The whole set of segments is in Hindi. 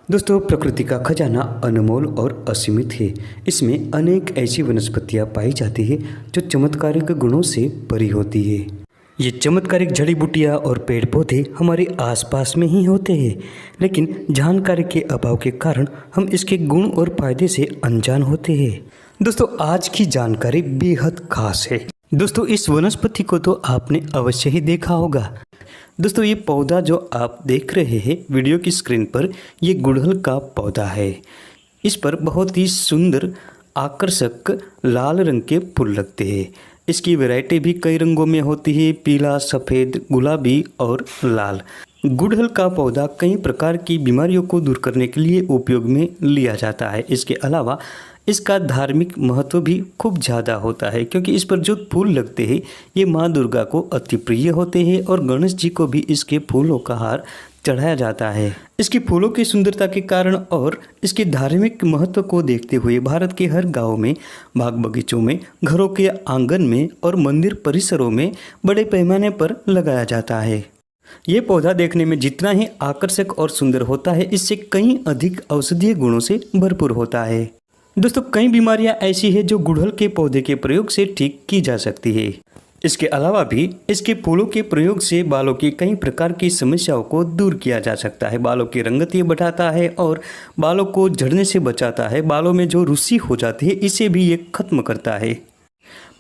दोस्तों, प्रकृति का खजाना अनमोल और असीमित है। इसमें अनेक ऐसी वनस्पतियां पाई जाती है जो चमत्कारिक गुणों से भरी होती है। ये चमत्कारिक जड़ी बूटियां और पेड़ पौधे हमारे आसपास में ही होते हैं, लेकिन जानकारी के अभाव के कारण हम इसके गुण और फायदे से अनजान होते हैं। दोस्तों, आज की जानकारी बेहद खास है। दोस्तों, इस वनस्पति को तो आपने अवश्य ही देखा होगा। दोस्तों, ये पौधा जो आप देख रहे हैं वीडियो की स्क्रीन पर, ये गुड़हल का पौधा है। इस पर बहुत ही सुंदर आकर्षक लाल रंग के फूल लगते हैं। इसकी वैरायटी भी कई रंगों में होती है, पीला, सफ़ेद, गुलाबी और लाल। गुड़हल का पौधा कई प्रकार की बीमारियों को दूर करने के लिए उपयोग में लिया जाता है। इसके अलावा इसका धार्मिक महत्व भी खूब ज़्यादा होता है, क्योंकि इस पर जो फूल लगते हैं ये माँ दुर्गा को अति प्रिय होते हैं और गणेश जी को भी इसके फूलों का हार चढ़ाया जाता है। इसकी फूलों की सुंदरता के कारण और इसके धार्मिक महत्व को देखते हुए भारत के हर गांव में, बाग बगीचों में, घरों के आंगन में और मंदिर परिसरों में बड़े पैमाने पर लगाया जाता है। ये पौधा देखने में जितना ही आकर्षक और सुंदर होता है, इससे कई अधिक औषधीय गुणों से भरपूर होता है। दोस्तों, कई बीमारियां ऐसी है जो गुड़हल के पौधे के प्रयोग से ठीक की जा सकती है। इसके अलावा भी इसके फूलों के प्रयोग से बालों की कई प्रकार की समस्याओं को दूर किया जा सकता है। बालों की रंगत ये बढ़ाता है और बालों को झड़ने से बचाता है। बालों में जो रुसी हो जाती है इसे भी ये खत्म करता है।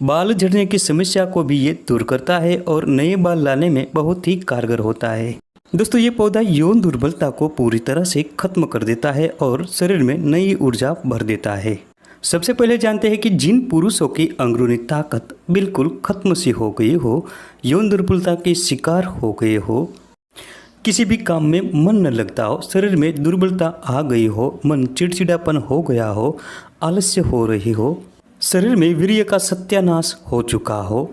बाल झड़ने की समस्या को भी ये दूर करता है और नए बाल लाने में बहुत ही कारगर होता है। दोस्तों, ये पौधा यौन दुर्बलता को पूरी तरह से खत्म कर देता है और शरीर में नई ऊर्जा भर देता है। सबसे पहले जानते हैं कि जिन पुरुषों की अंदरूनी ताकत बिल्कुल खत्म सी हो गई हो, यौन दुर्बलता के शिकार हो गए हो, किसी भी काम में मन न लगता हो, शरीर में दुर्बलता आ गई हो, मन चिड़चिड़ापन हो गया हो, आलस्य हो रही हो, शरीर में वीर्य का सत्यानाश हो चुका हो,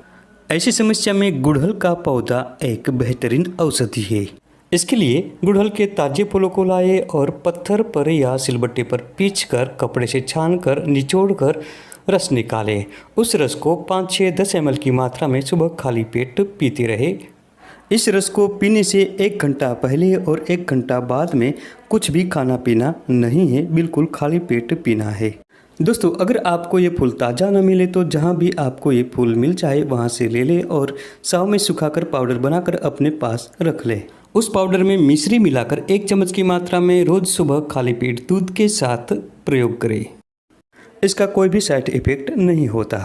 ऐसी समस्या में गुड़हल का पौधा एक बेहतरीन औषधि है। इसके लिए गुड़हल के ताजे फूलों को लाए और पत्थर पर या सिलबट्टे पर पीसकर कपड़े से छानकर निचोड़कर रस निकालें। उस रस को 5-6-10 ml की मात्रा में सुबह खाली पेट पीते रहे। इस रस को पीने से 1 घंटा पहले और 1 घंटा बाद में कुछ भी खाना पीना नहीं है, बिल्कुल खाली पेट पीना है। दोस्तों, अगर आपको ये फूल ताज़ा ना मिले तो जहाँ भी आपको ये फूल मिल जाए वहाँ से ले लें और साव में सुखाकर पाउडर बनाकर अपने पास रख लें। उस पाउडर में मिश्री मिलाकर 1 चम्मच की मात्रा में रोज़ सुबह खाली पेट दूध के साथ प्रयोग करें। इसका कोई भी साइड इफेक्ट नहीं होता।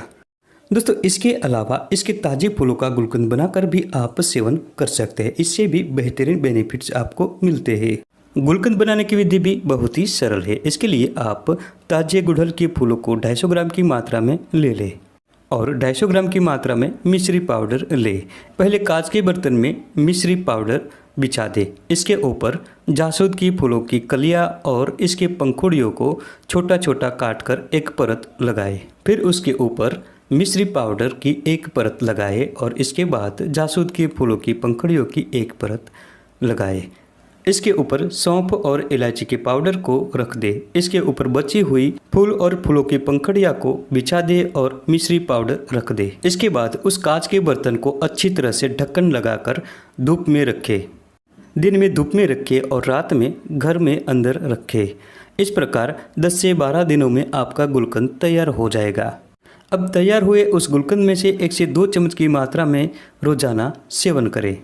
दोस्तों, इसके अलावा इसके ताज़े फूलों का गुलकंद बनाकर भी आप सेवन कर सकते हैं। इससे भी बेहतरीन बेनिफिट्स आपको मिलते हैं। गुलकंद बनाने की विधि भी बहुत ही सरल है। इसके लिए आप ताजे गुड़हल के फूलों को 250 ग्राम की मात्रा में ले लें और 250 ग्राम की मात्रा में मिश्री पाउडर लें। पहले कांच के बर्तन में मिश्री पाउडर बिछा दें। इसके ऊपर जासूद की फूलों की कलियां और इसके पंखुड़ियों को छोटा छोटा काटकर एक परत लगाएं। फिर उसके ऊपर मिश्री पाउडर की एक परत लगाएं और इसके बाद जासूद के फूलों की पंखुड़ियों की एक परत लगाएं। इसके ऊपर सौंफ और इलायची के पाउडर को रख दे। इसके ऊपर बची हुई फूल और फूलों की पंखुड़ियाँ को बिछा दे और मिश्री पाउडर रख दे। इसके बाद उस कांच के बर्तन को अच्छी तरह से ढक्कन लगाकर धूप में रखें। दिन में धूप में रखें और रात में घर में अंदर रखें। इस प्रकार 10 से 12 दिनों में आपका गुलकंद तैयार हो जाएगा। अब तैयार हुए उस गुलकंद में से 1 से 2 चम्मच की मात्रा में रोजाना सेवन करें।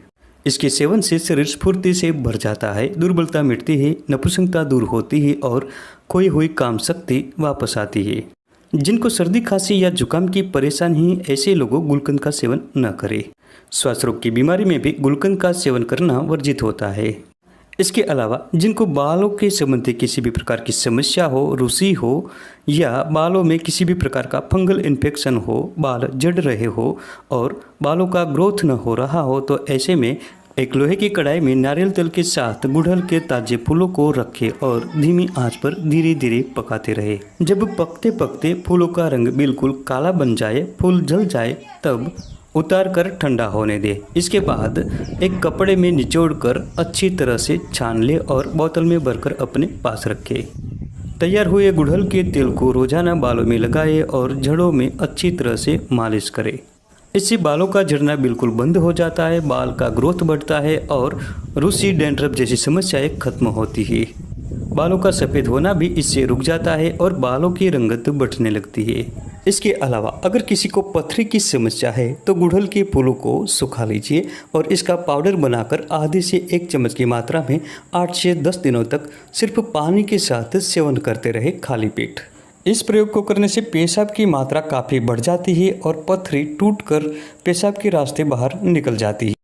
इसके सेवन से शरीर स्फूर्ति से भर जाता है, दुर्बलता मिटती है, नपुंसकता दूर होती है और खोई हुई काम शक्ति वापस आती है। जिनको सर्दी, खांसी या जुकाम की परेशानी है, ऐसे लोगों गुलकंद का सेवन न करें। श्वास रोग की बीमारी में भी गुलकंद का सेवन करना वर्जित होता है। इसके अलावा जिनको बालों के संबंधी किसी भी प्रकार की समस्या हो, रुसी हो या बालों में किसी भी प्रकार का फंगल इन्फेक्शन हो, बाल झड़ रहे हो और बालों का ग्रोथ न हो रहा हो, तो ऐसे में एक लोहे की कढ़ाई में नारियल तेल के साथ गुड़हल के ताजे फूलों को रखें और धीमी आंच पर धीरे धीरे पकाते रहे। जब पकते पकते फूलों का रंग बिल्कुल काला बन जाए, फूल जल जाए, तब उतार कर ठंडा होने दे। इसके बाद एक कपड़े में निचोड़कर अच्छी तरह से छान ले और बोतल में भरकर अपने पास रखें। तैयार हुए गुड़हल के तेल को रोजाना बालों में लगाएं और जड़ों में अच्छी तरह से मालिश करें। इससे बालों का झड़ना बिल्कुल बंद हो जाता है, बाल का ग्रोथ बढ़ता है और रूसी, डैंड्रफ जैसी समस्याएं खत्म होती है। बालों का सफ़ेद होना भी इससे रुक जाता है और बालों की रंगत बढ़ने लगती है। इसके अलावा अगर किसी को पथरी की समस्या है तो गुड़हल के फूलों को सुखा लीजिए और इसका पाउडर बनाकर आधे से 1 चम्मच की मात्रा में 8 से 10 दिनों तक सिर्फ पानी के साथ सेवन करते रहे खाली पेट। इस प्रयोग को करने से पेशाब की मात्रा काफ़ी बढ़ जाती है और पथरी टूटकर पेशाब के रास्ते बाहर निकल जाती है।